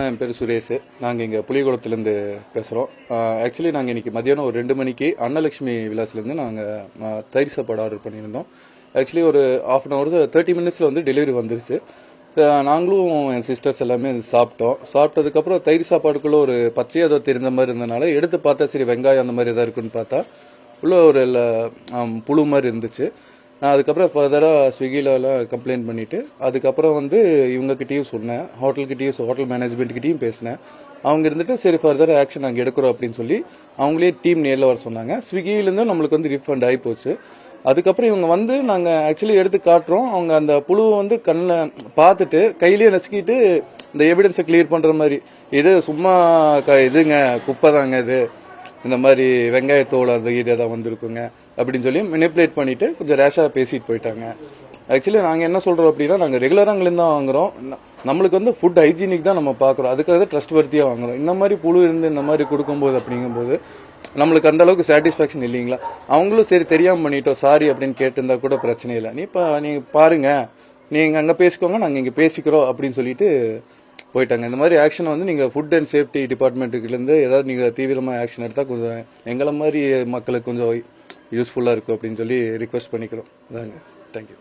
என் பேர் சுரேஷ். நாங்கள் இங்கே புலிகுளத்துலேருந்து பேசுகிறோம். ஆக்சுவலி நாங்கள் இன்றைக்கி மதியானம் ஒரு 2 மணிக்கு அன்னலட்சுமி விலாஸ்லேருந்து நாங்கள் தயிர் சாப்பாடு ஆர்டர் பண்ணியிருந்தோம். ஆக்சுவலி ஒரு ½ அன் ஹவர் 30 மினிட்ஸில் வந்து டெலிவரி வந்துருச்சு. நாங்களும் என் சிஸ்டர்ஸ் எல்லாமே சாப்பிட்டோம். சாப்பிட்டதுக்கப்புறம் தயிர் சாப்பாடுக்குள்ளே ஒரு பச்சையாக ஏதோ தெரிந்த மாதிரி இருந்தனால எடுத்து பார்த்தா சரி வெங்காயம் அந்த மாதிரி எதாவது இருக்குன்னு பார்த்தா உள்ள ஒரு புழு மாதிரி இருந்துச்சு. நான் அதுக்கப்புறம் ஃபர்தராக ஸ்விக்கிலலாம் கம்ப்ளைண்ட் பண்ணிவிட்டு அதுக்கப்புறம் வந்து இவங்ககிட்டயும் சொன்னேன், ஹோட்டல் மேனேஜ்மெண்ட்கிட்டையும் பேசினேன். அவங்க இருந்துட்டு சரி ஃபர்தர் ஆக்ஷன் நாங்கள் எடுக்கிறோம் அப்படின்னு சொல்லி அவங்களே டீம் நேரில் வர சொன்னாங்க. ஸ்விக்கிலேருந்து நம்மளுக்கு வந்து ரீஃபண்ட் ஆகி போச்சு. அதுக்கப்புறம் இவங்க வந்து நாங்கள் ஆக்சுவலி எடுத்து காட்டுறோம். அவங்க அந்த புழுவை வந்து கண்ணில் பார்த்துட்டு கையிலேயே நசுக்கிட்டு இந்த எவிடன்ஸை கிளியர் பண்ணுற மாதிரி இது சும்மா இதுங்க குப்பை தாங்க இது, இந்த மாதிரி வெங்காயத்தோடு அந்த இது தான் வந்திருக்குங்க அப்படின்னு சொல்லி மெனிப்புலேட் பண்ணிட்டு கொஞ்சம் ரேஷாக பேசிட்டு போயிட்டாங்க. ஆக்சுவலி நாங்கள் என்ன சொல்கிறோம் அப்படின்னா, நாங்கள் ரெகுலராக அங்கேருந்து தான் வாங்குறோம். நம்மளுக்கு வந்து ஃபுட் ஹைஜீனிக் தான் நம்ம பார்க்குறோம், அதுக்காக ட்ரஸ்ட் வர்த்தியாக வாங்குறோம். இந்த மாதிரி புழு இருந்து இந்த மாதிரி கொடுக்கும்போது அப்படிங்கும்போது நம்மளுக்கு அந்த அளவுக்கு சாட்டிஸ்ஃபேக்ஷன் இல்லைங்களா. அவங்களும் சரி தெரியாமல் பண்ணிட்டோம் சாரி அப்படின்னு கேட்டிருந்தா கூட பிரச்சனை இல்லை, நீங்கள் பாருங்க நீங்கள் அங்கே பேசிக்கோங்க நாங்கள் இங்கே பேசிக்கிறோம் அப்படின்னு சொல்லிட்டு போயிட்டாங்க. இந்த மாதிரி ஆக்ஷன் வந்து நீங்கள் ஃபுட் அண்ட் சேஃப்டி டிபார்ட்மெண்ட்டுக்குலேருந்து ஏதாவது நீங்கள் தீவிரமாக ஆக்ஷன் எடுத்தால் கொஞ்சம் எங்களை மாதிரி மக்களுக்கு கொஞ்சம் யூஸ்ஃபுல்லாக இருக்கும் அப்படின்னு சொல்லி ரிக்வெஸ்ட் பண்ணிக்கிறோம். அதாங்க. தேங்க்யூ.